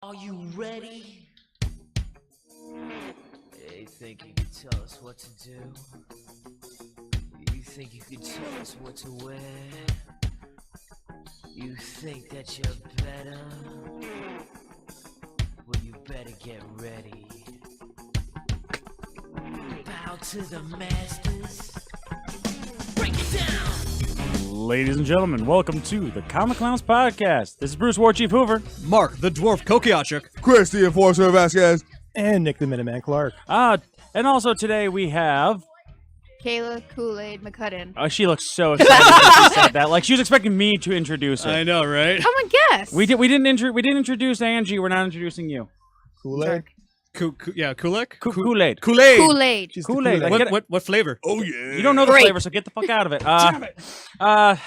Are you ready? You think you can tell us what to do? You think you can tell us what to wear? You think that you're better? Well, you better get ready. Bow to the masters. Break it down! Ladies and gentlemen, welcome to the Comic Clowns Podcast. This is Bruce Warchief Hoover. Mark, the Dwarf Kokiachuk. Chris, the Enforcer Vasquez. And Nick the Minuteman Clark. And also today we have... Kayla, Kool-Aid, McCudden. she looks so excited when she said that. Like she was expecting me to introduce her. I know, right? Come and guess. We didn't introduce Angie. We're not introducing you. Kool-Aid? Kool-Aid? Kool-Aid. Kool-Aid. Kool-Aid. She's the Kool-Aid. Kool-Aid. What flavor? Oh, yeah. You don't know the Grape. flavor, so get the fuck out of it. Damn it. So,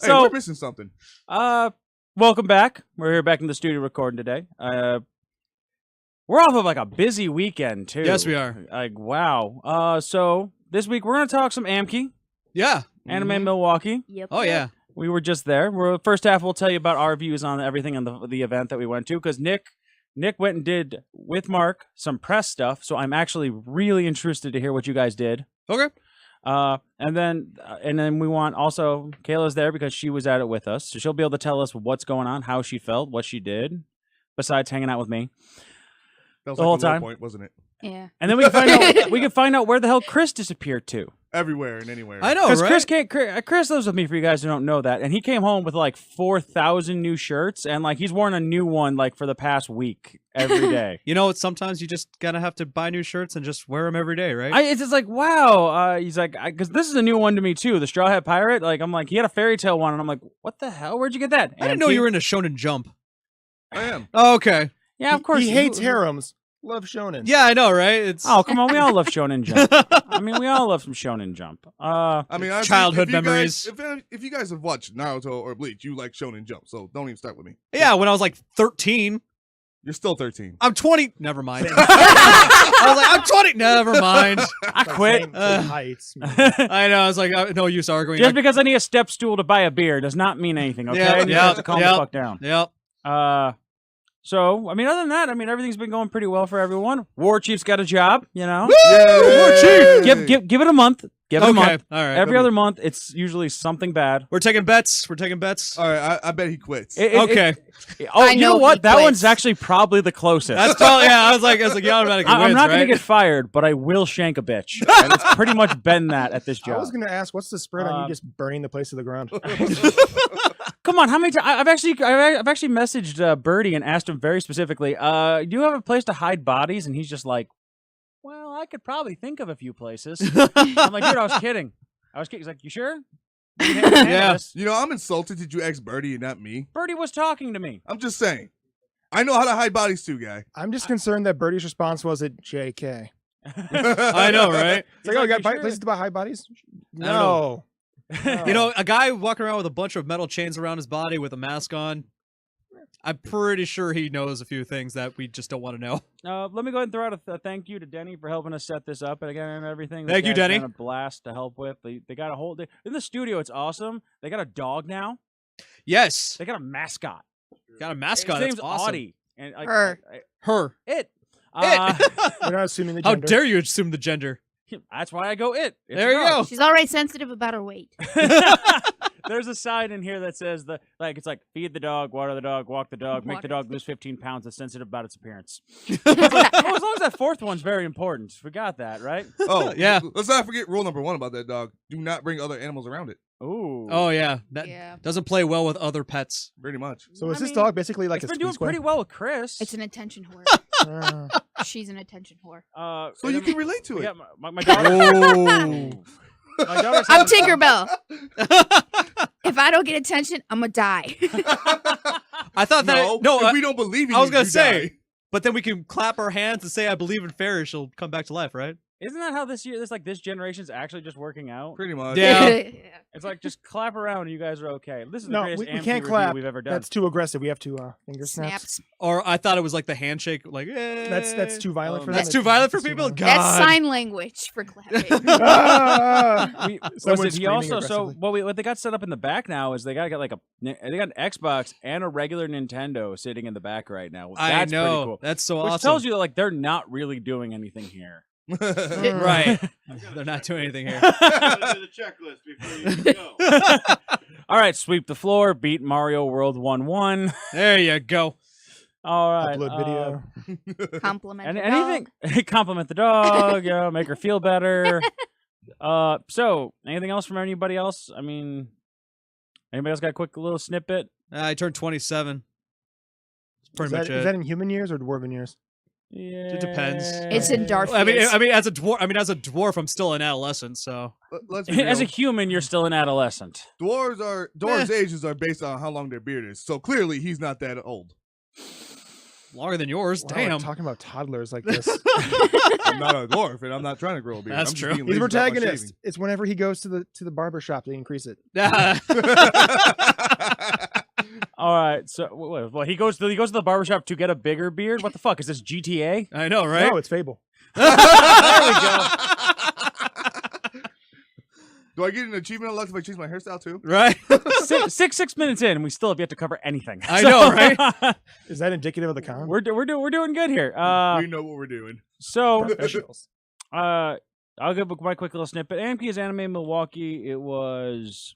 Hey, we're missing something. welcome back. We're here back in the studio recording today. We're off of like a busy weekend too. Yes, we are. Like wow. So this week we're gonna talk some AMKE, Yeah. Anime Milwaukee. Yep. Oh, yeah. We were just there. First half we'll tell you about our views on everything on the event that we went to because Nick went and did with Mark some press stuff. So I'm actually really interested to hear what you guys did. Okay. And then we want also Kayla's there because she was at it with us, so she'll be able to tell us what's going on, how she felt, what she did, besides hanging out with me That was the whole like a low time. point, wasn't it? Yeah. And then we can find out where the hell Chris disappeared to. Everywhere and anywhere. I know, Because right? Chris lives with me, for you guys who don't know that, and he came home with like 4,000 new shirts, and like he's worn a new one like for the past week every day. You know, sometimes you just gotta have to buy new shirts and just wear them every day, right? It's just like wow. He's like, because this is a new one to me too. The Straw Hat Pirate. Like I'm like, he had a fairy tale one, and I'm like, what the hell? Where'd you get that? I didn't know you were into Shonen Jump. I am. Oh, okay. Yeah, of course. He hates harems. Love shonen. Yeah, I know, right? It's Oh, come on. We all love Shonen Jump. I mean, we all love some Shonen Jump. I mean, honestly, Childhood if you memories. if you guys have watched Naruto or Bleach, you like Shonen Jump, so don't even start with me. yeah. When I was like 13, You're still 13. I'm 20. Never mind. I was like, I'm 20. Never mind. I quit. Same heights. I know. I was like, no use arguing. Just because I need a step stool to buy a beer does not mean anything, okay? Yeah, You have to calm the fuck down. Yep. So, I mean, other than that, I mean, everything's been going pretty well for everyone. War Chief's got a job, you know? Yay! Give it a month. Give it a Okay. month. All right. Every other month, it's usually something bad. We're taking bets. All right, I bet he quits. Okay. Oh, I you know know what? he That quits. one's actually probably the closest. That's all. Yeah. I was like, you automatically I'm wins, not right? going to get fired, but I will shank a bitch. And it's pretty much been that at this I job. was going to ask, what's the spread on you just burning the place to the ground? Come on, how many times? I've actually messaged Birdie and asked him very specifically. Do you have a place to hide bodies? And he's just like, well, I could probably think of a few places. I'm like, dude, I was kidding. He's like, you sure? Yeah. You know, I'm insulted that you asked Birdie and not me. Birdie was talking to me. I'm just saying. I know how to hide bodies too, guy. I'm just concerned that Birdie's response was at JK. I know, right? It's like, oh, you got "You sure?" places to buy hide bodies? don't No. You know, a guy walking around with a bunch of metal chains around his body with a mask on. I'm pretty sure he knows a few things that we just don't want to know. Let me go ahead and throw out a thank you to Denny for helping us set this up and again and everything. Thank you, This guy's Denny. been a blast to help with. They got a whole in the studio. It's awesome. They got a dog now. Yes. They got a mascot. Got a mascot. His That's name's awesome. Audie. And Her. Her. It. We're not assuming the How gender. dare you assume the gender? That's why I go it. It's There a you dog. go. She's already sensitive about her weight. There's a sign in here that says it's like feed the dog, water the dog, walk the dog, make the dog lose 15 pounds. It's sensitive about its appearance. It's like, as long as that fourth one's very important. We got that, right? Oh, Yeah. Let's not forget rule number 1 about that dog. Do not bring other animals around it. Ooh. Oh, yeah. That Yeah. doesn't play well with other pets. Pretty much. So is I this mean, dog basically like It's a been doing squeeze pretty well with Chris. It's an attention whore. She's an attention whore. So you can relate to we it. got my daughter. Oh. My daughter said, I'm Tinkerbell. If I don't get attention, I'm gonna die. I thought that. If we don't believe in I was you, gonna you say. die. But then we can clap our hands and say, I believe in fairies. She'll come back to life, right? Isn't that how this generation's actually just working out? Pretty much. Yeah. It's like just clap around and you guys are okay. This is the No, greatest we AMKE can't review clap. we've ever done. That's too aggressive. We have to finger snaps. Snaps. Or I thought it was like the handshake, like That's too violent for them. That's too violent for It's too people. violent. God. That's sign language for clapping. Was Someone it, he screaming also aggressively. what they got set up in the back now is they got an Xbox and a regular Nintendo sitting in the back right now. I That's know. pretty cool. That's so Which awesome. tells you that like they're not really doing anything here. Right. They're not doing anything here. the checklist before you go. All right, sweep the floor, beat Mario World 1-1. There you go. All right. Upload video. Compliment. And the anything dog. compliment the dog, make her feel better. So anything else from anybody else? I mean, anybody else got a quick little snippet? I turned 27. That's pretty Is much that, it. is that in human years or dwarven years? Yeah. It depends. It's in dark I mean, years. as a dwarf, I'm still an adolescent. So Let's be As a real. human, you're still an adolescent. Dwarves' ages are based on how long their beard is. So clearly, he's not that old. longer than yours. Wow, we're Damn. talking about toddlers like this. I'm not a dwarf, and I'm not trying to grow a beard. That's I'm just true. being He's the lazy about my protagonist. shaving. It's whenever he goes to the barber shop, they increase it. All right. So, well, he goes to the barbershop to get a bigger beard. What the fuck is this GTA? I know, right? No, it's Fable. There we go. Do I get an achievement unlocked if I change my hairstyle too? Right? Six minutes in, and we still have yet to cover anything. I know, right? Is that indicative of the con? we're doing good here. We know what we're doing. So Professionals. I'll give my quick little snippet. AMKE is Anime Milwaukee. It was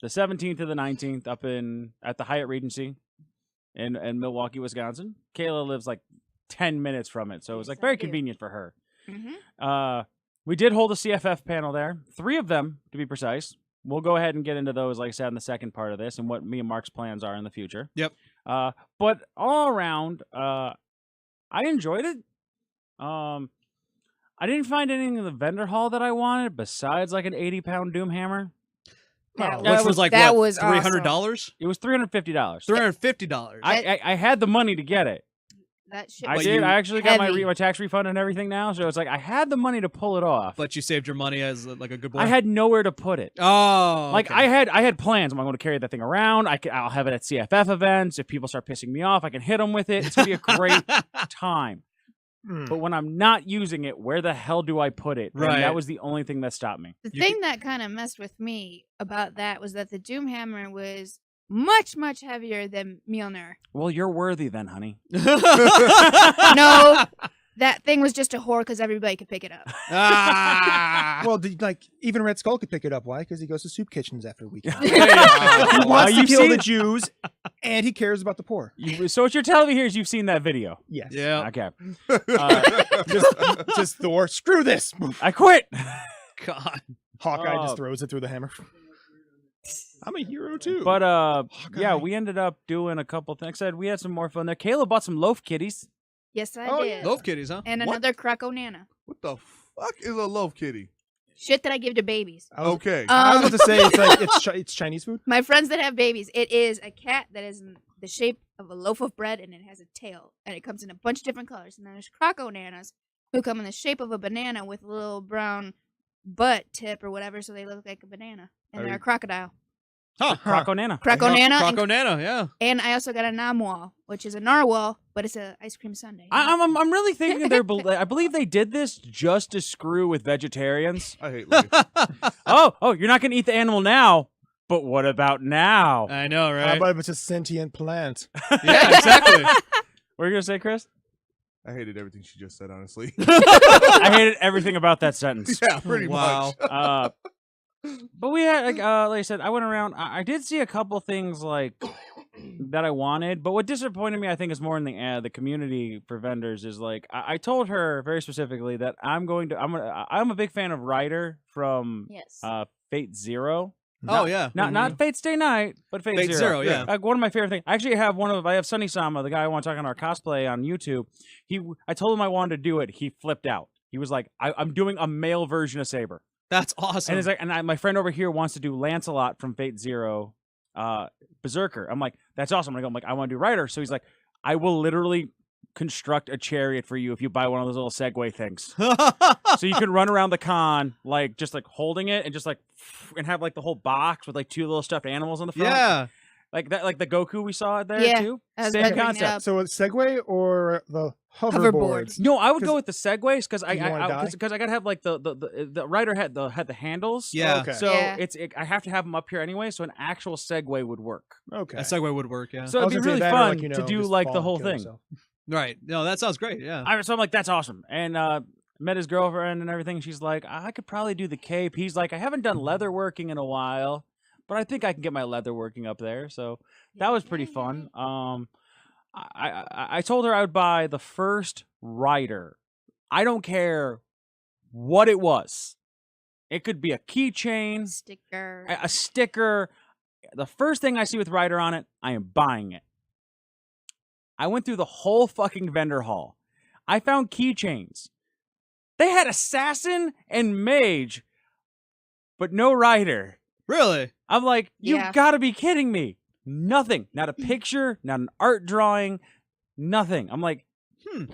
the 17th to the 19th up at the Hyatt Regency in Milwaukee, Wisconsin. Kayla lives like 10 minutes from it, so it was like Yes, I very do. convenient for her. Mhm. We did hold a CFF panel there, 3 of them to be precise. We'll go ahead and get into those, like I said, in the second part of this, and what me and Mark's plans are in the future. Yep. But all around, I enjoyed it. I didn't find anything in the vendor hall that I wanted besides like an 80-pound Doom hammer. That Yeah, Which was like that what, was $300? It was $350. $350. I had the money to get it. That shit I was did. I actually got heavy. my tax refund and everything now, so it's like I had the money to pull it off. But you saved your money as like a good boy. I had nowhere to put it. Oh, Like okay. I had plans. I'm going to carry that thing around. I'll have it at CFF events. If people start pissing me off, I can hit them with it. It's gonna be a great time. Hmm. But when I'm not using it, where the hell do I put it? And Right. that was the only thing that stopped me. The You thing that kind of messed with me about that was that the Doom Hammer was much, much heavier than Mjolnir. Well, you're worthy then, honey. No, that thing was just a whore because everybody could pick it up. Ah. Well, even Red Skull could pick it up. Why? Because he goes to soup kitchens after weekend. There you go. He wants to you've kill seen- the Jews, and he cares about the poor. So what you're telling me here is you've seen that video. Yes. Yeah. Okay. Just Thor. Screw this. I quit. God. Hawkeye Oh. just throws it through the hammer. I'm a hero too. But yeah, Hawkeye. we ended up doing a couple things. Like I said we had some more fun there. Kayla bought some loaf kitties. Yes, I Oh, did. Loaf kitties, huh? And What? another Krakow Nana. What the fuck is a loaf kitty? Shit that I give to babies. I was, Okay. I was about to say it's like it's Chinese food. My friends that have babies, it is a cat that is in the shape of a loaf of bread and it has a tail. And it comes in a bunch of different colors. And then there's Krakow Nanas who come in the shape of a banana with a little brown butt tip or whatever, so they look like a banana. And they're a crocodile. Huh. Croco Nana. Krakow Nana. Croco Nano, yeah. And I also got a Namwal, which is a narwhal, but it's a ice cream sundae. I'm really thinking I believe they did this just to screw with vegetarians. I hate life. Oh, you're not gonna eat the animal now, but what about now? I know, How right? about if it's a sentient plant? Yeah, exactly. What are you gonna say, Chris? I hated everything she just said, honestly. I hated everything about that sentence. Yeah, pretty Wow. much. But we had like I said, I went around. I did see a couple things like that I wanted, but what disappointed me, I think, is more in the community for vendors. Is like I told her very specifically that I'm a big fan of Ryder from yes. Fate Zero. Oh, yeah. Not Fate Stay Night, but Fate, Fate Zero, yeah. Like one of my favorite things. I actually have I have Sunny Sama, the guy I want to talk on our cosplay on YouTube. I told him I wanted to do it. He flipped out. He was like, I'm doing a male version of Saber. That's awesome. And it's like, my friend over here wants to do Lancelot from Fate Zero, Berserker. I'm like, that's awesome. I'm like, I want to do Ryder. So he's like, I will literally construct a chariot for you if you buy one of those little Segway things. So you can run around the con like just like holding it and just like and have like the whole box with like 2 little stuffed animals on the front. Yeah. Like that, like the Goku we saw there Yeah, too. I was Same about to bring that concept. up. So it's Segway or the Hoverboards. hoverboards? No, I would go 'Cause- with the Segways because You wanna die? I gotta have like the rider had the handles. Yeah. Okay. So Yeah. I have to have them up here anyway. So an actual Segway would work. Okay. A Segway would work, yeah. So I was it'd be gonna say really that or, fun like, you to know, do just like fall the and whole kill thing. yourself. Right. No, that sounds great, yeah. So I'm like, that's awesome. And met his girlfriend and everything. She's like, I could probably do the cape. He's like, I haven't done leather working in a while, but I think I can get my leather working up there. So that was pretty fun. I told her I would buy the first rider. I don't care what it was. It could be a keychain, Sticker. a sticker. The first thing I see with rider on it, I am buying it. I went through the whole fucking vendor hall. I found keychains. They had assassin and mage, but no rider. Really? I'm like, you've Yeah. got to be kidding me. Nothing. Not a picture, not an art drawing, nothing. I'm like, that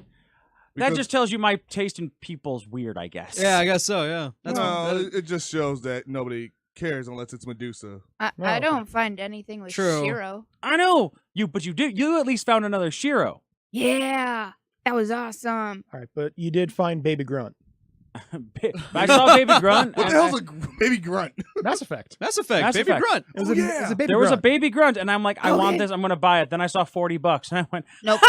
Because- just tells you my taste in people's weird, I guess. Yeah, I guess so, yeah. That's No, it just shows that nobody cares unless it's Medusa. I okay. don't find anything with True. Shiro. I know. But you did. You at least found another Shiro. Yeah, that was awesome. All right, but you did find Baby Grunt. I saw Baby Grunt. What the hell's a baby grunt? Mass Effect. Mass Effect, Mass Baby Effect. Grunt. It was Oh, a, yeah. it was a Baby There was a Grunt. Baby Grunt, and I'm like, I want Okay. this. I'm gonna buy it. Then I saw $40, and I went, Nope.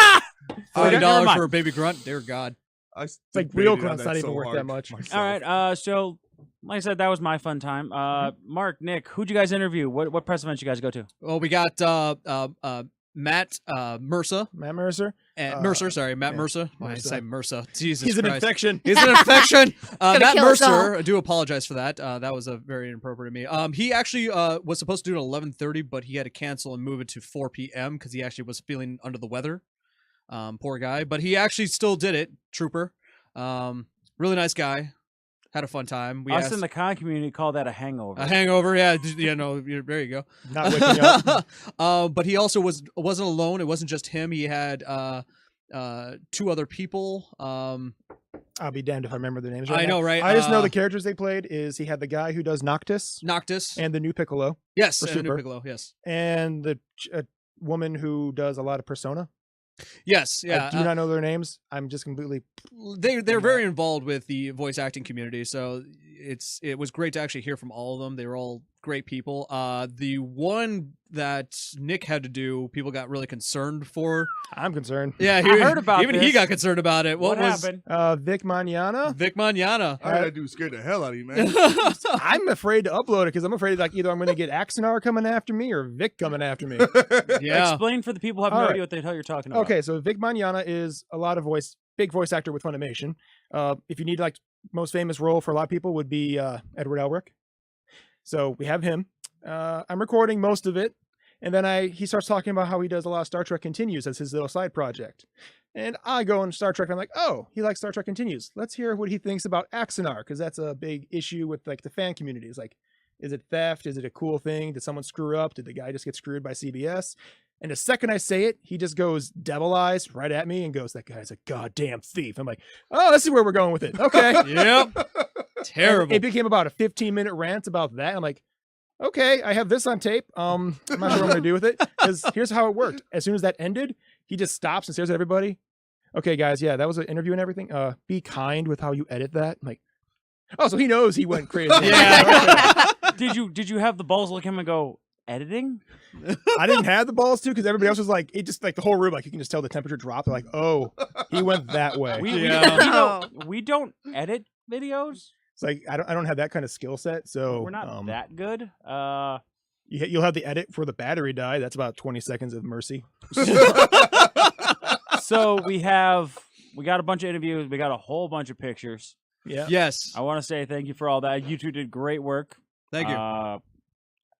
$40 never mind. for a Baby Grunt? Dear God. It's like real Grunt's not even worth that much. all right. So, like I said, that was my fun time. Mark, Nick, who'd you guys interview? What press events you guys go to? Well, we got Matt Mercer. Matt Mercer. And Mercer, sorry, Matt yeah. Mercer. Why did I Mercer. say Mercer? Jesus He's an Christ. infection. He's an infection. Gonna Matt kill us all. Mercer, I do apologize for that. That was a very inappropriate of me. He actually was supposed to do it at 11:30, but he had to cancel and move it to 4 p.m. because he actually was feeling under the weather. Poor guy, but he actually still did it. Trooper. Really nice guy. Had a fun time. We Us asked in the con community call that a hangover. a hangover. Yeah, there you go. Not waking up. But he also wasn't alone. It wasn't just him. He had 2 other people. I'll be damned if I remember their names. I Right know, now. right? I just know the characters they played is he had the guy who does Noctis Noctis. and the new Piccolo, Yes, for and New Super. Piccolo. Yes, and the woman who does a lot of Persona. yes, yeah. I do not know their names. I'm just completely. They're very involved with the voice acting community, so it was great to actually hear from all of them. They were all great people. The one that Nick had to do, people got really concerned for. I'm concerned. Yeah, I heard about even he this. got concerned about it. what was happened? Vic Magnana. Vic Magnana? I heard that dude scared the hell out of you, man. I'm afraid to upload it because I'm afraid like either I'm going to get Axanar coming after me or Vic coming after me. Yeah, Explain for the people who have no All idea right. what the hell you're talking about. Okay, so Vic Magnana is a lot of big voice actor with Funimation. If you need like most famous role for a lot of people would be Edward Elric. So we have him. I'm recording most of it, and then he starts talking about how he does a lot of Star Trek Continues as his little side project. And I go on Star Trek, and I'm like, oh, he likes Star Trek Continues. Let's hear what he thinks about Axanar, because that's a big issue with like the fan community. It's like, is it theft? Is it a cool thing? Did someone screw up? Did the guy just get screwed by CBS? And the second I say it, he just goes devil eyes right at me and goes, that guy's a goddamn thief. I'm like, oh, this is where we're going with it. Okay. yep. And Terrible. it became about a 15-minute rant about that. I'm like, okay, I have this on tape. I'm not sure what I'm going to do with it. Because here's how it worked. As soon as that ended, he just stops and stares at everybody. Okay, guys, yeah, that was an interview and everything. Be kind with how you edit that. I'm like, oh, so he knows he went crazy. Yeah. Did you have the balls to look at him and go, editing? I didn't have the balls to because everybody else was like, it just like the whole room, like you can just tell the temperature dropped. They're like, oh, he went that way. Yeah. We don't edit videos. It's like I don't have that kind of skill set, so We're not that good. you'll have the edit for the battery die. That's about 20 seconds of mercy. So we got a bunch of interviews. We got a whole bunch of pictures. Yeah. Yes. I want to say thank you for all that. You two did great work. Thank you.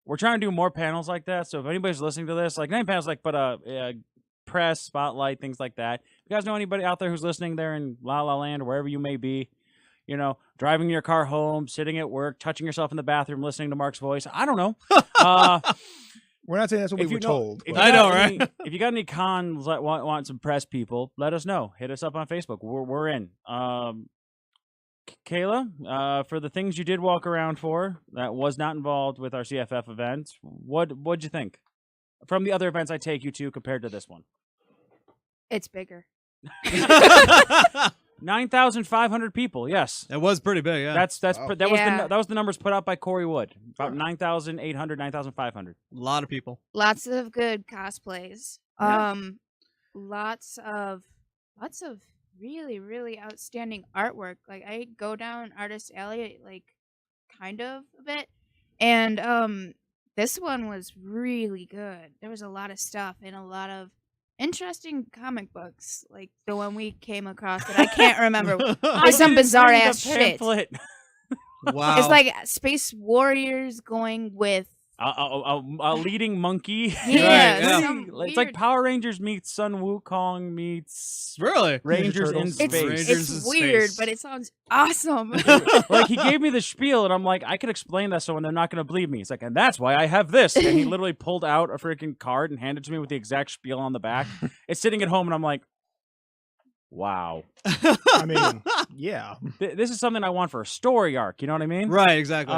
We're trying to do more panels like that. So if anybody's listening to this, like not even panels, like press, spotlight, things like that. If you guys know anybody out there who's listening there in La La Land or wherever you may be, you know, driving your car home, sitting at work, touching yourself in the bathroom, listening to Mark's voice. I don't know. We're not saying that's what we were told. if but- you I know, got right? If you got any cons that want some press people, let us know. Hit us up on Facebook. We're in. Kayla, for the things you did walk around for that was not involved with our CFF event, what'd you think from the other events I take you to compared to this one? It's bigger. 9,500 people. Yes, It was pretty big, yeah. Wow. that was the numbers put up by Corey Wood. About 9,800, 9,500. a lot of people. Lots of good cosplays. Yeah. Lots of really, really outstanding artwork. Like I go down Artist Alley like kind of a bit. And this one was really good. There was a lot of stuff and a lot of interesting comic books, like the one we came across that I can't remember. There's some bizarre ass shit. Wow. It's like Space Warriors going with A leading monkey. yeah, yeah. some It's like weird- Power Rangers meets Sun Wukong meets really? Rangers in Turtles. It's, space. Rangers in it's weird, space. but it sounds awesome. Like he gave me the spiel, and I'm like, I could explain that, so when they're not going to believe me. He's like, and that's why I have this. And he literally pulled out a freaking card and handed it to me with the exact spiel on the back. It's sitting at home, and I'm like, wow, I mean, yeah. this is something I want for a story arc. You know what I mean? Right, exactly.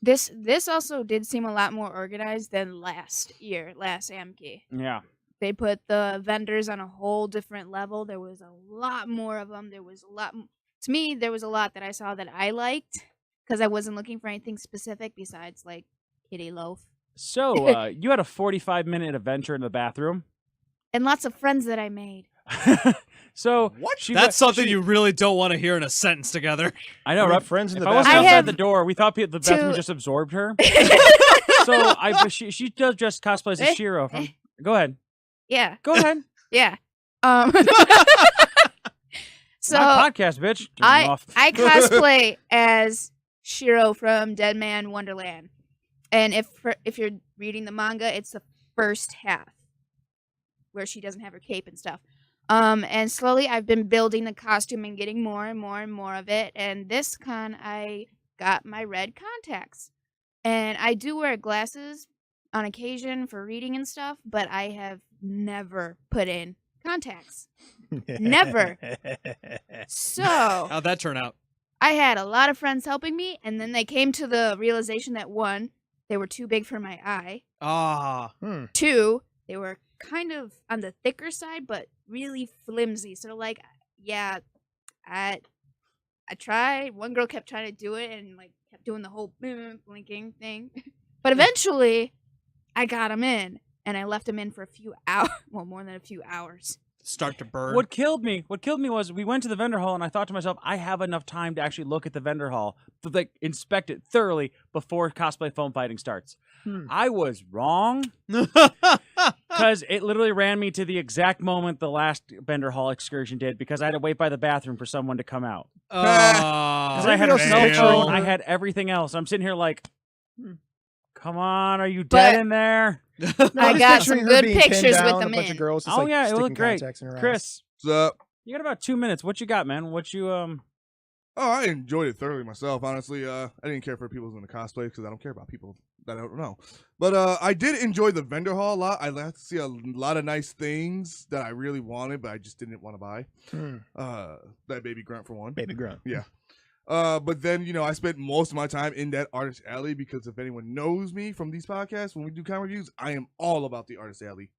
This also did seem a lot more organized than last AMKE. Yeah. They put the vendors on a whole different level. There was a lot more of them. There was a lot. To me, there was a lot that I saw that I liked because I wasn't looking for anything specific besides like Kitty Loaf So you had a 45-minute adventure in the bathroom. and lots of friends that I made. So What? That's something you really don't want to hear in a sentence together. I know, I made right? friends in If the I wasn't bathroom. I outside have the door, we thought the bathroom to- just absorbed her. So she does just cosplays as Shiro. Go ahead. Yeah, Go ahead. yeah. So My podcast, bitch. Turn me I off. cosplay as Shiro from Dead Man Wonderland, and if you're reading the manga, it's the first half where she doesn't have her cape and stuff. And slowly I've been building the costume and getting more and more and more of it. And this con, I got my red contacts, and I do wear glasses on occasion for reading and stuff, but I have never put in contacts. Never. So How'd that turn out? I had a lot of friends helping me, and then they came to the realization that one, they were too big for my eye. Ah. Two, they were kind of on the thicker side, but really flimsy. So like, yeah, I tried. One girl kept trying to do it and like kept doing the whole blinking thing, but eventually, I got them in, and I left them in for a few hours. Well, more than a few hours. Start to burn. What killed me was we went to the vendor hall, and I thought to myself, I have enough time to actually look at the vendor hall, to like inspect it thoroughly before cosplay foam fighting starts. I was wrong, because it literally ran me to the exact moment the last vendor hall excursion did, because I had to wait by the bathroom for someone to come out. Because I had a Everybody else is cell picturing phone, I her- had everything else. I'm sitting here like, come on, are you dead But- in there? No, I just got picturing some her good being pinned pictures with down, them a bunch in. of girls just, Oh like, yeah, it sticking looked great. contacts in her eyes. Chris, What's up? you got about 2 minutes. What you got, man? What you Oh, I enjoyed it thoroughly myself. Honestly, I didn't care for people who's in the cosplay because I don't care about people that I don't know. But I did enjoy the vendor hall a lot. I got to see a lot of nice things that I really wanted, but I just didn't want to buy. That baby grunt for one. Baby grunt. Yeah. But then, I spent most of my time in that artist alley because if anyone knows me from these podcasts, when we do comic reviews, I am all about the artist alley.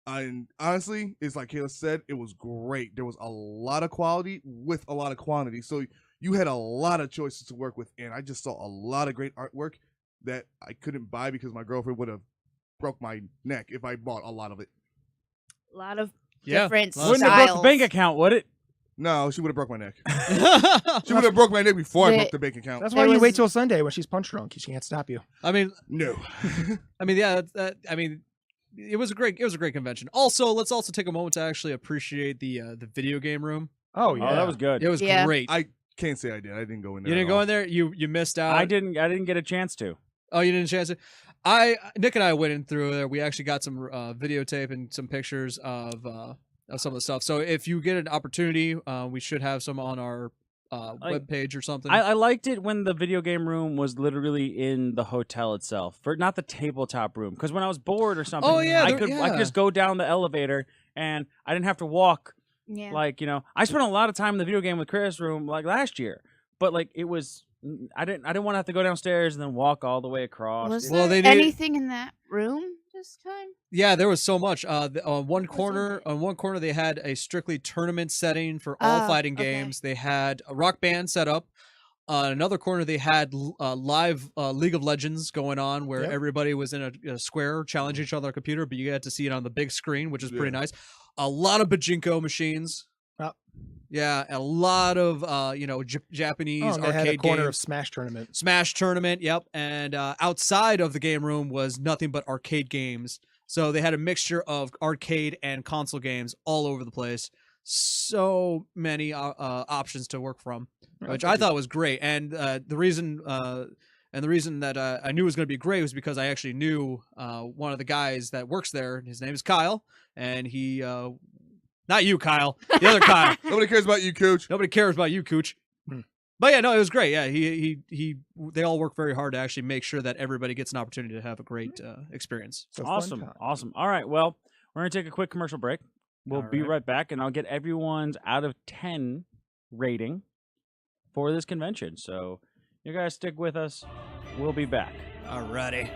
And honestly, it's like Kayla said, it was great. There was a lot of quality with a lot of quantity. So you had a lot of choices to work with. And I just saw a lot of great artwork that I couldn't buy because my girlfriend would have broke my neck if I bought a lot of it. A lot of Yeah, different lots of wouldn't have broke the styles. bank account, would it? No, she would have broke my neck. She would have broke my neck before I The- broke the bank account. That's There why you was- wait till Sunday when she's punch drunk. She can't stop you. I mean, No. yeah. It was a great convention. Also, let's also take a moment to actually appreciate the video game room. Oh yeah, Oh, that was good. It was Yeah. great. I can't say I did. I didn't go in there. You at didn't go all. in there. You missed out. I didn't get a chance to. Oh, you didn't chance it. Nick and I went in through there. We actually got some videotape and some pictures of some of the stuff. So if you get an opportunity, we should have some on our web page or something. I liked it when the video game room was literally in the hotel itself, for not the tabletop room. Because when I was bored or something, I could just go down the elevator and I didn't have to walk. Yeah. Like, you know, I spent a lot of time in the video game with Chris room like last year, but like it was, I didn't want to have to go downstairs and then walk all the way across. Was Well, there they need- anything in that room this time? Yeah, there was so much. On one in corner, it? they had a strictly tournament setting for all fighting okay. games. They had a rock band set up. Another corner, they had live League of Legends going on, where Yep. everybody was in a square challenging each other on a computer, but you had to see it on the big screen, which is pretty nice. A lot of pachinko machines. Oh. Yeah, a lot of Japanese Oh, and they arcade had a corner games. of Smash tournament. Smash tournament, yep. And outside of the game room was nothing but arcade games. So they had a mixture of arcade and console games all over the place. So many options to work from, which I thought was great. And the reason that I knew it was going to be great was because I actually knew one of the guys that works there. His name is Kyle, and he not you, Kyle, the other Kyle. Nobody cares about you, Cooch. Nobody cares about you, Cooch. But yeah, no, it was great. Yeah, they all work very hard to actually make sure that everybody gets an opportunity to have a great experience. So Awesome. fun time. Awesome. All right. Well, we're going to take a quick commercial break. We'll be right back, and I'll get everyone's out of 10 rating for this convention. So you guys stick with us. We'll be back. Alrighty.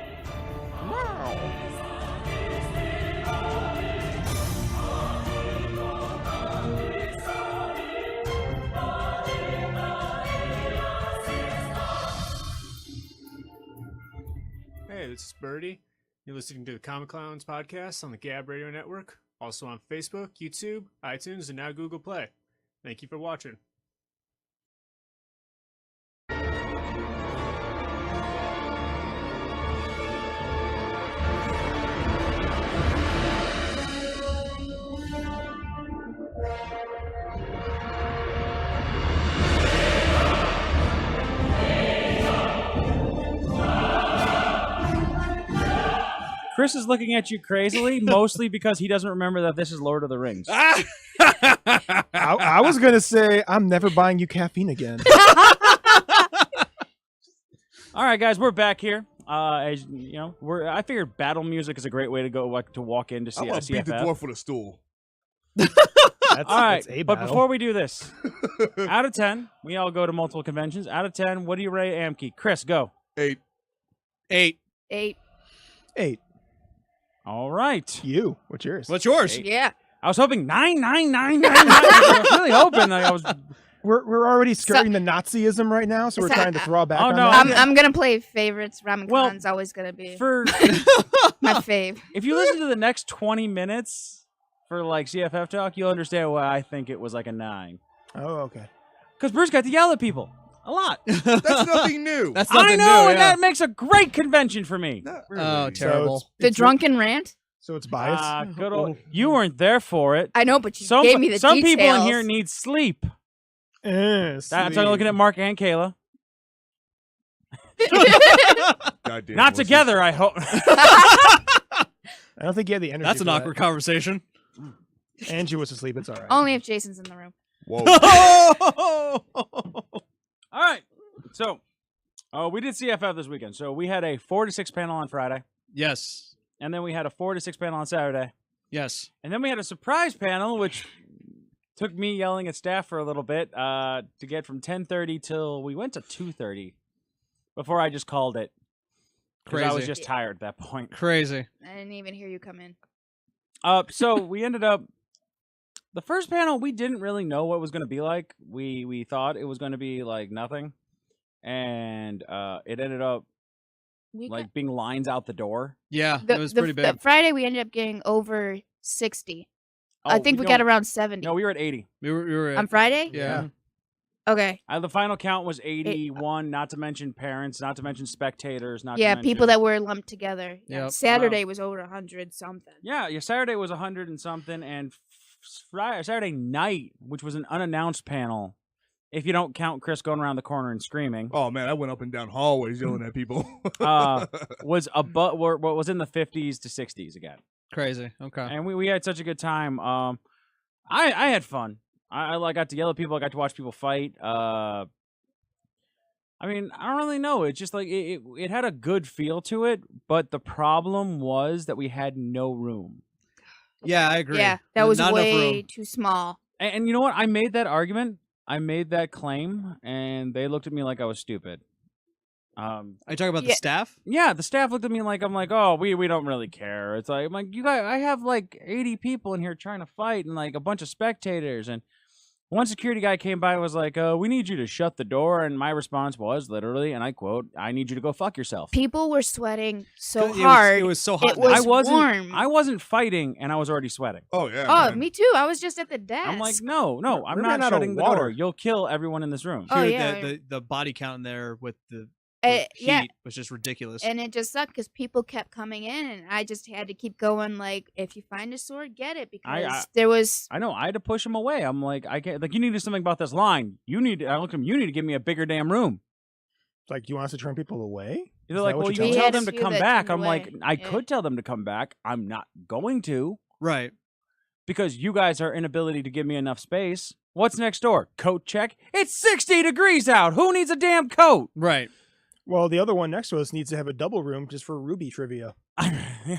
Hey, this is Birdie. You're listening to the Comic Clowns podcast on the Gab Radio Network, also on Facebook, YouTube, iTunes, and now Google Play. Thank you for watching. Chris is looking at you crazily, mostly because he doesn't remember that this is Lord of the Rings. I was gonna say I'm never buying you caffeine again. All right, guys, we're back here. As you know, I figured battle music is a great way to go to walk in to see I want to beat the CFF. dwarf with a stool. That's, All right, that's a but battle. before we do this, out of 10, we all go to multiple conventions. Out of 10, what do you rate AMKE? Chris, go. 8. 8. 8. 8. All right. You. What's yours? What's yours? Yeah. I was hoping 9, 9, 9, 9, 9. I was really hoping that I was. We're already skirting the Nazism right now, so we're trying to throw back. Oh, on no, that. I'm gonna play favorites. Ramen Well, Khan's always gonna be For my fave. if you listen to the next 20 minutes for like CFF talk, you'll understand why I think it was like a 9. Oh, okay. Because Bruce got to yell at people a lot. That's nothing new. That's nothing I know, new, and yeah. that makes a great convention for me. Not really. Oh, terrible. The drunken rant. So it's biased. Good old, you weren't there for it. I know, but you Some gave me the some details. people in here need sleep. That's I'm looking at Mark and Kayla. Goddamn Not wussies. together, I hope. I don't think you had the energy. That's an for awkward conversation. that. Angie was asleep. It's all right. Only if Jason's in the room. Whoa. All right. So, we did CFF this weekend. So we had a 4 to 6 panel on Friday, Yes. and then we had a 4 to 6 panel on Saturday, Yes. and then we had a surprise panel, which took me yelling at staff for a little bit to get from 10:30 till we went to 2:30 before I just called it. 'Cause I was Crazy. just tired at that point. Crazy. I didn't even hear you come in. So we ended up. The first panel, we didn't really know what it was going to be like. We thought it was going to be like nothing, and it ended up We like being lines out the door. Yeah, got, it was pretty big. Friday we ended up getting over 60. I think we no, got around 70. No, we were at 80. We were On Friday? yeah. Okay. The final count was 81. Not to mention parents. Not to mention spectators. Not Yeah, to people mention- that were lumped together. Yeah, Yep. Saturday was over 100 something. Yeah, Saturday was 100 and something, and Saturday night, which was an unannounced panel, if you don't count Chris going around the corner and screaming, Oh man, I went up and down hallways yelling at people. was what was in the 50s to 60s again. Crazy. Okay. And we had such a good time. I had fun. I got to yell at people. I got to watch people fight. I mean, I don't really know. It's just like it had a good feel to it, but the problem was that we had no room. Yeah, I agree. Yeah, that was Not enough way room. too small. And you know what? I made that argument. I made that claim, and they looked at me like I was stupid. Are you talking about the Yeah. staff? Yeah, the staff looked at me like I'm like, oh, we don't really care. It's like I'm like, you guys, I have like 80 people in here trying to fight, and like a bunch of spectators, and one security guy came by and was like, we need you to shut the door, and my response was literally, and I quote, I need you to go fuck yourself. People were sweating so It was- hard. it was so hot It in there. was warm. I wasn't fighting, and I was already sweating. Oh yeah. Oh, man. me too. I was just at the desk. I'm like, no, I'm we not ran out of shutting the water. door. You'll kill everyone in this room. Oh, Dude, yeah. the body count in there with the yeah. heat was just ridiculous. And it just sucked because people kept coming in, and I just had to keep going. Like, if you find a sword, get it, because there was. I know. I had to push him away. I'm like, I can't. Like, you need to do something about this line. You need. I looked at him. You need to give me a bigger damn room. It's like, do you want us to turn people away? They're Is like, that what well, you're you telling tell us? them to We had a come few that back. turned I'm like, away. I Yeah. could tell them to come back. I'm not going to Right. because you guys are inability to give me enough space. What's next door? Coat check. It's 60 degrees out. Who needs a damn coat? Right. Well, the other one next to us needs to have a double room just for Ruby trivia.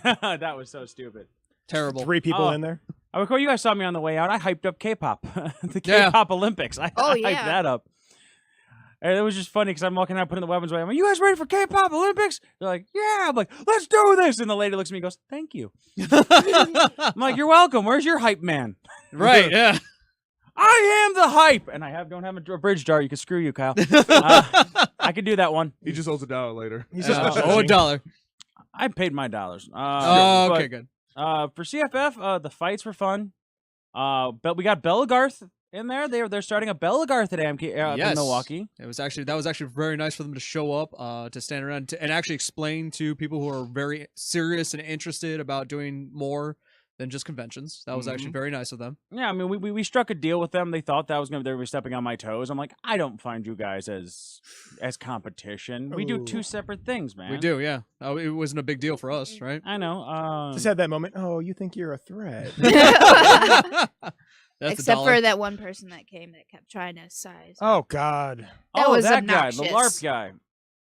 That was so stupid. Terrible. 3 people Oh. in there. I recall you guys saw me on the way out. I hyped up K-pop, the Yeah. K-pop Olympics. I Oh, hyped yeah. that up. And it was just funny because I'm walking out putting the weapons away. I'm like, you guys ready for K-pop Olympics? They're like, yeah. I'm like, let's do this. And the lady looks at me and goes, thank you. I'm like, you're welcome. Where's your hype man? Right. Yeah. I am the hype. And I don't have a bridge jar. You can screw you, Kyle. I could do that one. He just owes $1 later. He's just $1. I paid my dollars. Oh, but, okay, good. For CFF, the fights were fun. But we got Belagarth in there. They're starting a Belagarth at AMKE in Yes. Milwaukee. That was actually very nice for them to show up, to stand around and actually explain to people who are very serious and interested about doing more than just conventions. That was actually very nice of them. Yeah, I mean, we struck a deal with them. They thought that was they were stepping on my toes. I'm like, I don't find you guys as competition. We do Ooh. 2 separate things, man. We do, yeah. Oh, it wasn't a big deal for us, right? I know. just had that moment. Oh, you think you're a threat? That's Except $1. for that one person that came that kept trying to size. Oh God. That oh, was that guy, the obnoxious. LARP guy.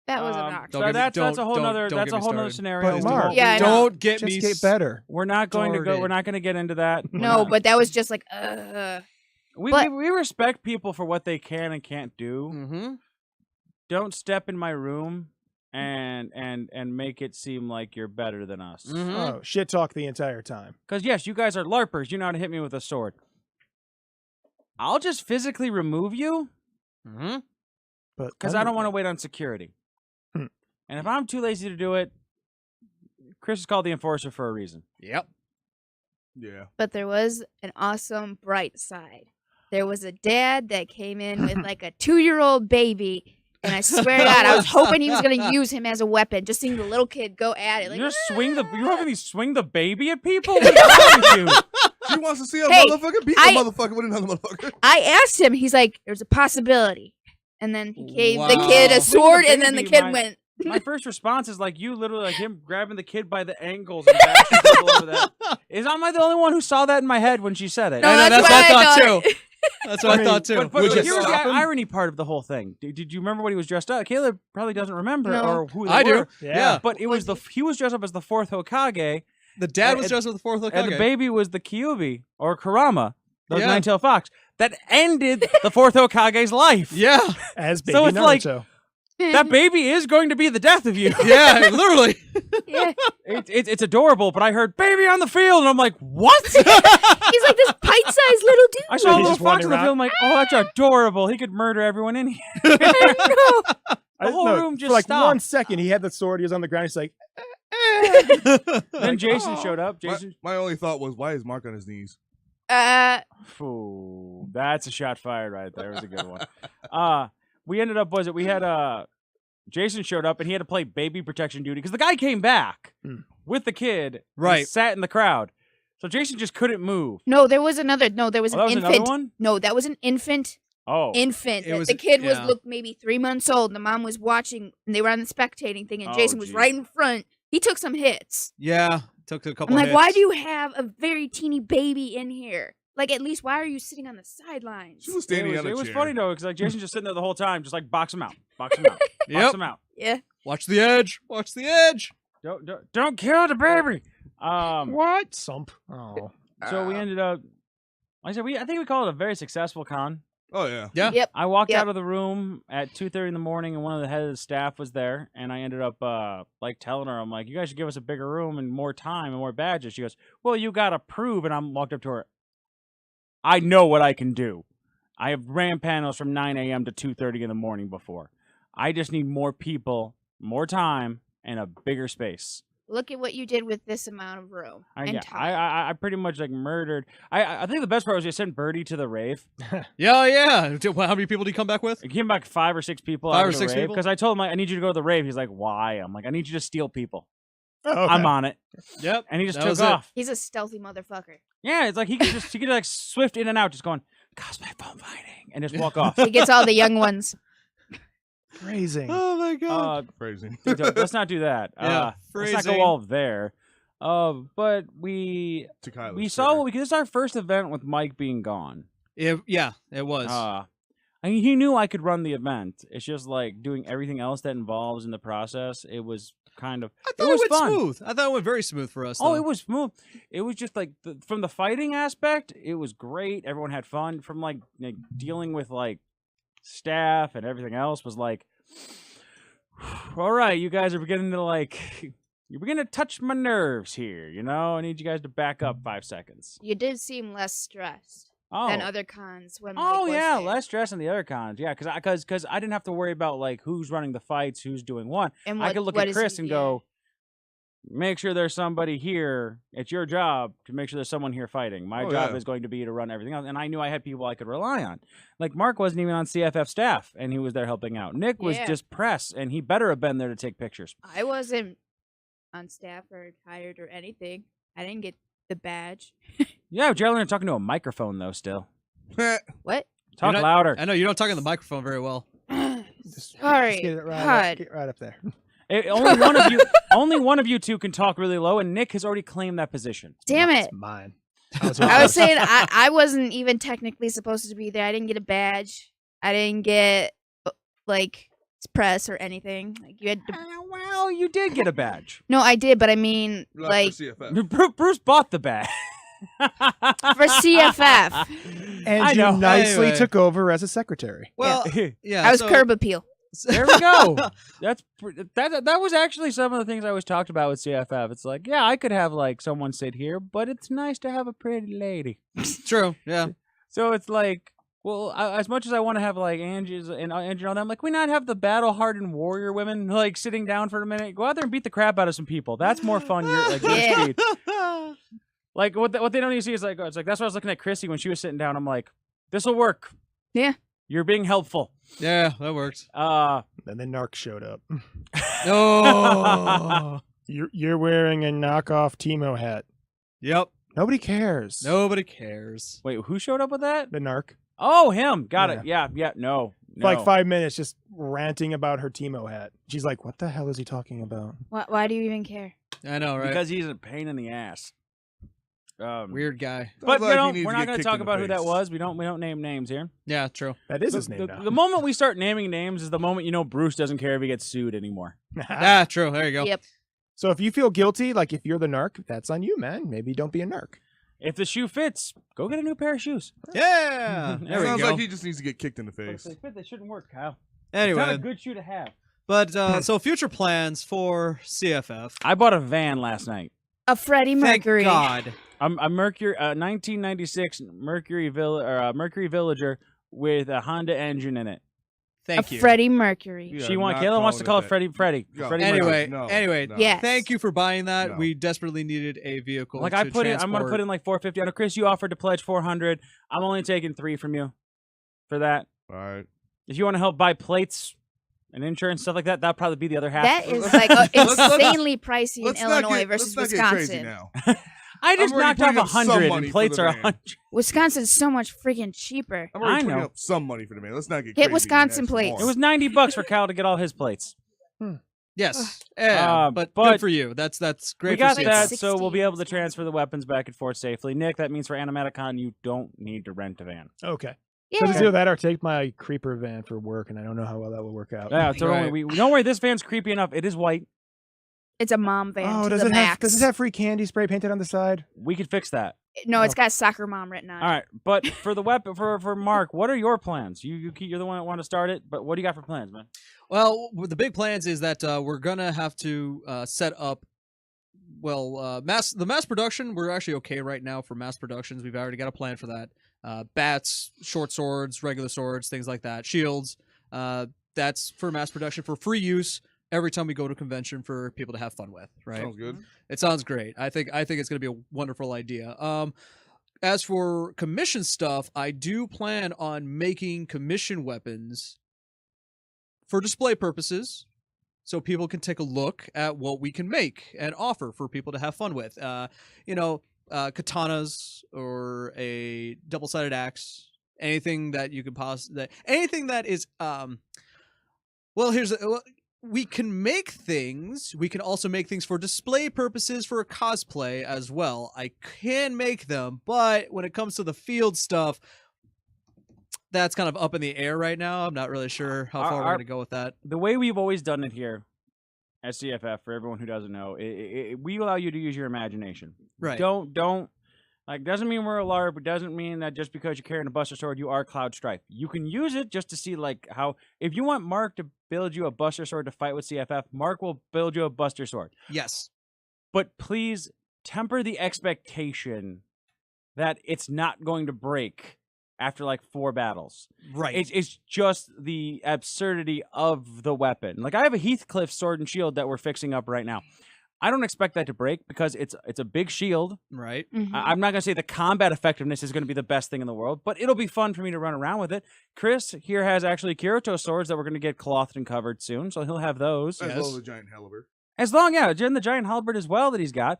That was Um, obnoxious. Don't So get me- that's a don't- whole don't- nother don't that's get a me whole nother started. scenario. But Mark, Yeah, I know. Don't get Just me get better. We're not going to go. started. We're not going to get into that. We're No, not- but that was just like, we but- we respect people for what they can and can't do. Mm-hmm. Don't step in my room and make it seem like you're better than us. Mm-hmm. Oh, shit talk the entire time. Because yes, you guys are LARPers. You know how to hit me with a sword. I'll just physically remove you Mm-hmm. But because I don't want to wait on security. Hmm. And if I'm too lazy to do it, Chris is called the enforcer for a reason. Yep. Yeah. but there was an awesome bright side. There was a dad that came in with like a 2-year-old baby. And I swear to God, I was hoping he was going to use him as a weapon. Just seeing the little kid go at it. Like, You just you're having me swing the baby at people? What's wrong with you? She wants to see a Hey, motherfucker beat I- a motherfucker with another motherfucker. I asked him. He's like, "There's a possibility." And then he gave the Wow. kid a Swing the sword, and then the baby, kid my- went. My first response is like you literally like him grabbing the kid by the ankles and bashing people over that. Am I the only one who saw that in my head when she said it? No, I know, that's that's what I what I thought thought. too. That's what I thought too. But Would you here's the stop him? irony part of the whole thing. Did you remember what he was dressed up? Kayla probably doesn't remember No. or who they I were. do. Yeah. But it was he was dressed up as the 4th Hokage, The dad was and- dressed with the 4th Hokage. and the baby was the Kyuubi or Kurama, the Yeah. nine-tailed fox that ended the 4th Hokage's life. Yeah. As baby So it's like- Naruto. That baby is going to be the death of you. Yeah, literally. Yeah. It's adorable, but I heard baby on the field, and I'm like, what? He's like this pint-sized little dude. I saw a He's little just fox on the wandering field. I'm like, oh, that's adorable. He could murder everyone in here. I The whole room just for like stopped. 1 second. He had the sword. He was on the ground. He's like, Then Jason showed up. My, Jason, my only thought was, why is Mark on his knees? know. Ooh, that's a shot fired right there. It was a good one. We ended up we had Jason showed up and he had to play baby protection duty because the guy came back with the kid, and Right. sat in the crowd. So Jason just couldn't move. No, there was another. No, there was Oh, an that was infant. another one? No, that was an infant. Oh, Infant. It was- The kid was yeah. looked maybe 3 months old. And the mom was watching, and they were on the spectating thing, and Oh, Jason was geez. right in front. He took some hits. Yeah. Took a couple I'm like, hits. why do you have a very teeny baby in here? Like, at least, why are you sitting on the sidelines? She was standing on a It was chair. funny though, because like Jason's just sitting there the whole time, just like box him out, box him out, box Yep. him out. Yeah. Watch the edge. Watch the edge. Don't kill the baby. What? Sump. Oh. So we ended up. Like I said, I think we called it a very successful con. Oh yeah. Yeah. Yep. I walked Yep. out of the room at 2:30 in the morning, and one of the head of the staff was there, and I ended up like telling her, I'm like, you guys should give us a bigger room and more time and more badges. She goes, well, you gotta prove, and I walked up to her. I know what I can do. I have ran panels from 9 a.m. to 2:30 in the morning before. I just need more people, more time, and a bigger space. Look at what you did with this amount of room and time. I pretty much like murdered. I think the best part was you sent Birdie to the rave. Yeah. How many people did he come back with? It came back 5 or 6 people. 5 or 6 people? Because I told him I need you to go to the rave. He's like, why? I'm like, I need you to steal people. Oh, okay. I'm on it. Yep. And he just That took was it. off. He's a stealthy motherfucker. Yeah, it's like he could like swift in and out, just going cosplay foam fighting, and just walk off. He gets all the young ones. Phrasing. Oh my god. Crazy. Let's not do that. Yeah, Let's not phrasing. go all there. But we To Kyla's we saw Twitter. because it's our first event with Mike being gone. It was. I mean, he knew I could run the event. It's just like doing everything else that involves in the process. It was kind of I thought it was went fun. smooth. I thought it went very smooth for us. Oh, though. it was smooth. It was just like from the fighting aspect, it was great. Everyone had fun. From like dealing with like staff and everything else was like, all right, you guys are beginning to like, you're beginning to touch my nerves here. You know, I need you guys to back up 5 seconds. You did seem less stressed Oh, than other cons when Mike oh was yeah, there. less stress than the other cons. Yeah, because I didn't have to worry about like who's running the fights, who's doing what. And I could look what at is Chris he- and yeah. go, make sure there's somebody here. It's your job to make sure there's someone here fighting. My Oh, job yeah. is going to be to run everything else. And I knew I had people I could rely on. Like Mark wasn't even on CFF staff, and he was there helping out. Nick was Yeah. just press, and he better have been there to take pictures. I wasn't on staff or hired or anything. I didn't get the badge. Yeah, Geraldine talking to a microphone though. Still, What? talk not- louder. I know you don't talk in the microphone very well. Sorry. Just get it right, God. up, get right up there. Only one of you two can talk really low, and Nick has already claimed that position. Damn it. It's mine. I was saying I wasn't even technically supposed to be there. I didn't get a badge. I didn't get like press or anything. Like you had to. Well, you did get a badge. No, I did, but I mean like CFF. Bruce bought the badge. for CFF. And I you know. nicely Anyway. took over as a secretary. Well, yeah. I was so- curb appeal. There we go. That was actually some of the things I always talked about with CFF. It's like, yeah, I could have like someone sit here, but it's nice to have a pretty lady. True. Yeah. So it's like, well, as much as I want to have like Angie's and Angie and all them, like, we not have the battle-hardened warrior women like sitting down for a minute. Go out there and beat the crap out of some people. That's more fun. Like, your Yeah. speed. Like what they don't even see is like, it's like that's why I was looking at Chrissy when she was sitting down. I'm like, this will work. Yeah. You're being helpful. Yeah, that worked. Then the narc showed up. Oh. You're wearing a knockoff Timo hat. Yep. Nobody cares. Nobody cares. Wait, who showed up with that? The narc. Oh, him. Got it. Yeah. No. For like 5 minutes just ranting about her Timo hat. She's like, what the hell is he talking about? Why do you even care? I know, right? Because he's a pain in the ass. Weird guy. But Sounds like he you know, needs we're to not get going to kicked talk in the about who that face. was. We don't name names here. Yeah, true. That is his name The, now. the moment we start naming names is the moment you know Bruce doesn't care if he gets sued anymore. Ah, true. There you go. Yep. So if you feel guilty, like if you're the narc, that's on you, man. Maybe don't be a narc. If the shoe fits, go get a new pair of shoes. Yeah. There we Sounds go. like he just needs to get kicked in the But if face. they fit, they shouldn't work, Kyle. It's not a Anyway, good shoe to have. but so future plans for CFF. I bought a van last night. A Freddie Thank Mercury. God. A Mercury, 1996 Mercury Villager with a Honda engine in it. Thank a you. Freddie Mercury. Yeah. She not Kayla wants to call calling it it Freddie. Yeah. Freddie Anyway, Mercury. anyway, Yes. thank you for buying that. No. We desperately needed a vehicle. Like to I put in, I'm gonna transport- put in like 450. I know Chris, you offered to pledge 400. I'm only taking 3 from you for that. All right. If you want to help buy plates and insurance stuff like that, that'll probably be the other half. That is Let's- like let's- insanely pricey in Let's not Illinois get, versus let's not get crazy Wisconsin. now. I just I'm already knocked off putting up some 100 money and for plates the are van. 100. Wisconsin's so much freaking cheaper. I'm already I putting know. up some money for the man. Let's not get Hit crazy. Wisconsin That's plates. more. It was $90 for Cal to get all his plates. Yes. Yeah, but but good for you. That's great. We got for that, CFF. so we'll be able to 16 transfer the weapons back and forth safely. Nick, that means for Animaticon, you don't need to rent a van. Okay. Yeah. So it's either that or take my creeper van for work, and I don't know how well that will work out. Yeah, so Right. we don't worry. This van's creepy enough. It is white. It's a mom van Oh, to does the it max. have? Does it have free candy spray painted on the side? We could fix that. No, it's got soccer mom written on it. All right, but for the weapon, for Mark, what are your plans? You're the one that want to start it, but what do you got for plans, man? Well, the big plans is that we're gonna have to set up. Well, the mass production. We're actually okay right now for mass productions. We've already got a plan for that. Bats, short swords, regular swords, things like that. Shields. That's for mass production for free use every time we go to a convention for people to have fun with. Right. Sounds good. It sounds great. I think it's gonna be a wonderful idea. As for commission stuff, I do plan on making commission weapons for display purposes, so people can take a look at what we can make and offer for people to have fun with. Katanas or a double-sided axe, anything that you could anything that is we can make things. We can also make things for display purposes for a cosplay as well. I can make them, but when it comes to the field stuff, that's kind of up in the air right now. I'm not really sure how far we're going to go with that. The way we've always done it here at CFF, for everyone who doesn't know, we allow you to use your imagination. Right. Don't doesn't mean we're a LARP. It doesn't mean that just because you're carrying a Buster Sword, you are Cloud Strife. You can use it just to see how, if you want Mark to build you a Buster Sword to fight with CFF, Mark will build you a Buster Sword. Yes. But please temper the expectation that it's not going to break after 4 battles. Right. It's just the absurdity of the weapon. I have a Heathcliff sword and shield that we're fixing up right now. I don't expect that to break because it's a big shield. Right. Mhm. I'm not going to say the combat effectiveness is going to be the best thing in the world, but it'll be fun for me to run around with it. Chris here has actually Kirito swords that we're going to get clothed and covered soon, so he'll have those. As well as the giant halberd. And the giant halberd as well that he's got.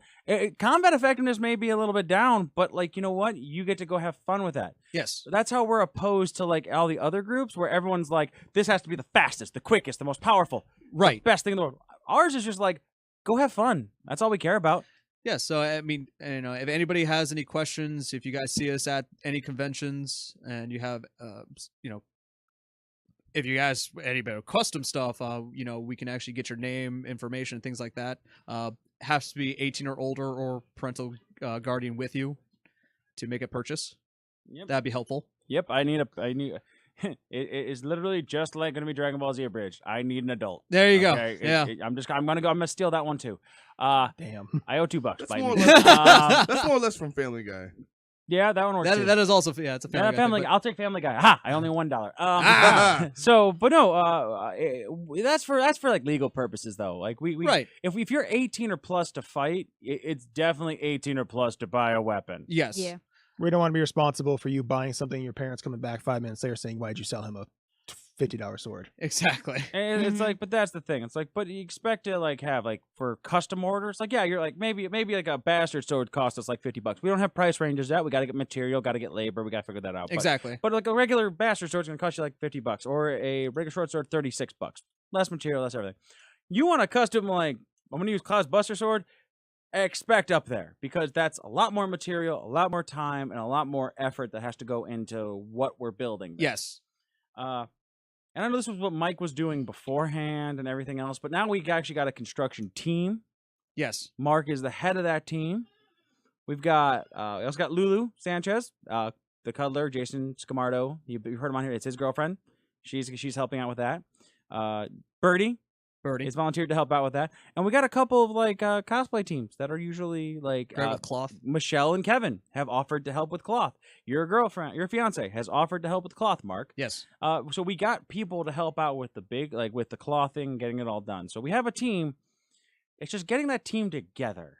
Combat effectiveness may be a little bit down, but you know what? You get to go have fun with that. Yes. So that's how we're opposed to all the other groups where everyone's this has to be the fastest, the quickest, the most powerful, Right. best thing in the world. Ours is just go have fun. That's all we care about. Yeah, so I mean, if anybody has any questions, if you guys see us at any conventions and you have, if you guys any better custom stuff, we can actually get your name, information, things like that. Has to be 18 or older or parental guardian with you to make a purchase. Yep. That'd be helpful. Yep, I need it is literally just like going to be Dragon Ball Z Abridged. I need an adult. There you Okay? go. Yeah. I'm gonna steal that one too. Damn. I owe $2. That's Bite more, or me. less, Um, that's more or less from Family Guy. yeah, that one works too. That is also it's a Yeah, family. Family. Guy thing, I'll take Family Guy. Ha! I only $1. Ah. So, but no. That's for legal purposes though. We right. if you're 18 or plus to fight, it's definitely 18 or plus to buy a weapon. Yes. Yeah. We don't want to be responsible for you buying something. Your parents coming back 5 minutes later saying, "Why'd you sell him a $50 sword?" Exactly. And it's but that's the thing. It's but you expect to have for custom orders. Yeah, you're maybe a bastard sword cost us $50. We don't have price ranges yet. We got to get material, got to get labor. We got to figure that out. Exactly. But a regular bastard sword's gonna cost you $50, or a regular short sword $36. Less material, less everything. You want a custom I'm gonna use Cloud's Buster Sword. Expect up there because that's a lot more material, a lot more time, and a lot more effort that has to go into what we're building. there. Yes. And I know this was what Mike was doing beforehand and everything else, but now we actually got a construction team. Yes. Mark is the head of that team. We've got we also got Lulu Sanchez, the cuddler, Jason Scamardo. You heard him on here. It's his girlfriend. She's helping out with that. Birdie is volunteered to help out with that, and we got a couple of cosplay teams that are usually Great with cloth. Michelle and Kevin have offered to help with cloth. Your girlfriend, your fiance, has offered to help with cloth. Mark. Yes. So we got people to help out with the big, with the clothing, getting it all done. So we have a team. It's just getting that team together.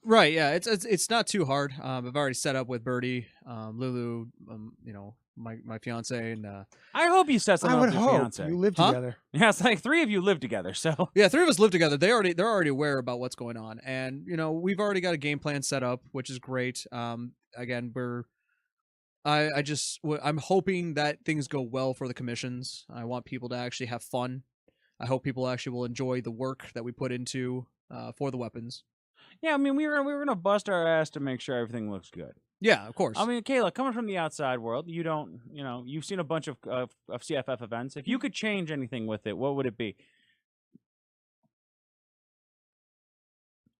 Right. Yeah. It's not too hard. I've already set up with Birdie, Lulu, my fiance, and I hope you set I something up would with your hope fiance. you live Huh? together. Yeah, it's 3 of you live together. So yeah, 3 of us live together. They're already aware about what's going on, and we've already got a game plan set up, which is great. Again, I'm hoping that things go well for the commissions. I want people to actually have fun. I hope people actually will enjoy the work that we put into for the weapons. Yeah, I mean, we were gonna bust our ass to make sure everything looks good. Yeah, of course. I mean, Kayla, coming from the outside world, you don't, you've seen a bunch of CFF events. If you could change anything with it, what would it be?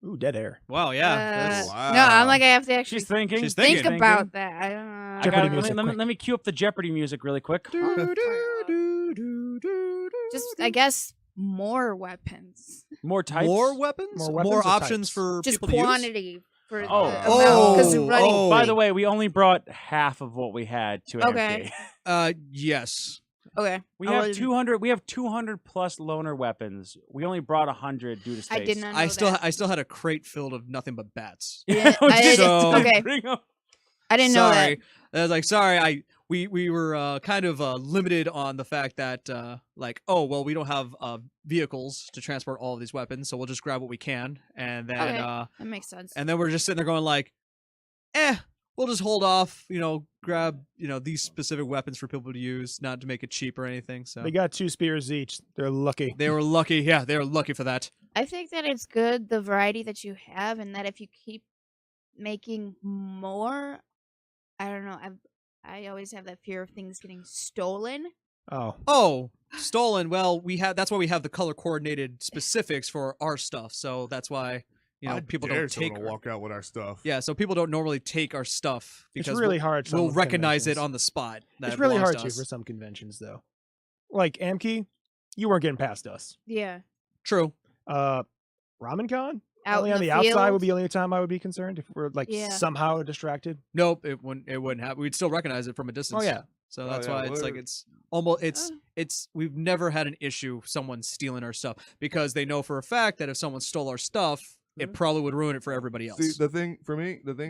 Ooh, dead air. wow, yeah. Wow. No, I'm like I have to actually She's thinking. She's think thinking. about that. I don't know. I Jeopardy got, music, quick. let me cue up the Jeopardy music really quick. Just I guess more weapons. More types. More weapons? More weapons More or options types? for Just people to use? quantity for Oh. the amount. Because running. By the way, we only brought half of what we had to Okay. AMKE. Yes. Okay. We I have was- 200. We have 200 plus loner weapons. We only brought 100 due to space. I did not know I still that. I still had a crate filled of nothing but bats. Yeah, I didn't- So- okay. Bring up- I didn't know that. Sorry. I was like, sorry, we were kind of limited on the fact that like, oh well, we don't have vehicles to transport all of these weapons, so we'll just grab what we can, and then Okay. That makes sense. and then we're just sitting there going like, we'll just hold off, grab these specific weapons for people to use, not to make it cheap or anything. So They got 2 spears each. They're lucky. they were lucky. Yeah, they were lucky for that. I think that it's good the variety that you have, and that if you keep making more, I don't know. I always have that fear of things getting stolen. Oh, Oh, stolen. Well, that's why we have the color coordinated specifics for our stuff. So that's why I people dare don't take. someone to walk out with our stuff. Yeah, so people don't normally take our stuff it's because really hard. some we'll of recognize it conventions. on the spot. That It's it really belongs hard to to us. for some conventions though. Like AMKE, you weren't getting past us. Yeah. True. Out RamenCon? Only in on the the outside would field. be the only time I would be concerned if we're like Yeah. somehow distracted. Nope, it wouldn't happen. We'd still recognize it from a distance. Oh yeah. So Oh, that's yeah, why it's like we're- it's almost Oh. it's we've never had an issue someone stealing our stuff because they know for a fact that if someone stole our stuff, it probably would ruin it for everybody else. See, the thing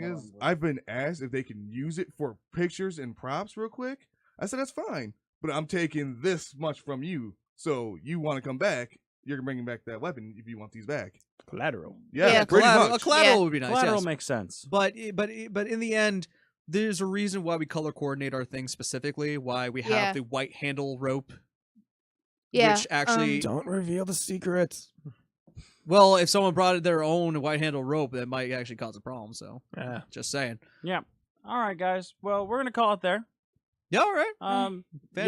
is, I've been asked if they can use it for pictures and props real quick. I said that's fine, but I'm taking this much from you, so you want to come back, you're bringing back that weapon if you want these back. Collateral. Yeah, Yeah. pretty collateral, much. a collateral Yeah. would be nice. Collateral yes. makes sense. But in the end, there's a reason why we color coordinate our things specifically. Why we have Yeah. the white handle rope. Yeah. Which actually, Don't reveal the secrets. well, if someone brought their own white handle rope, that might actually cause a problem. So, Ah. just saying. Yeah. All right, guys. Well, we're gonna call it there. Yeah, all right. You'll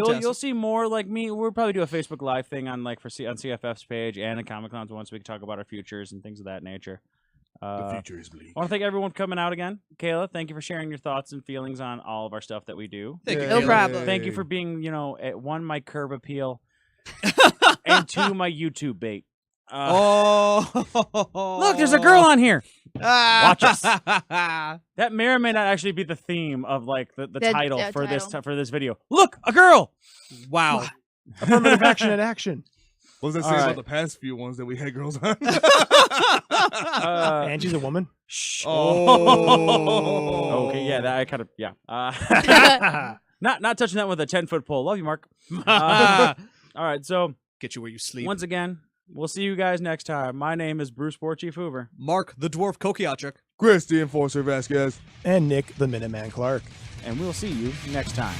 Fantastic. see more like me. We'll probably do a Facebook Live thing on on CFF's page and a Comic Cons once we can talk about our futures and things of that nature. The future is bleak. I want to thank everyone for coming out again. Kayla, thank you for sharing your thoughts and feelings on all of our stuff that we do. Thank you. No Caleb. problem. Thank you for being, at one, my curb appeal, and two, my YouTube bait. Oh, Look, there's a girl on here. Watch us. That may or may not actually be the theme of like the The- title the for title. for this video. Look, a girl. Wow. Affirmative action in action. What does that All say right. about the past few ones that we had girls on? Uh, And she's a woman. shh. Oh. Okay, yeah, that I kind of not touching that with a 10-foot pole. Love you, Mark. All right, so Get you where you sleep. once again, we'll see you guys next time. My name is Bruce War Chief Hoover. Mark the Dwarf Kokiachuk. Chris, the Enforcer Vasquez. And Nick the Minuteman Clark. And we'll see you next time.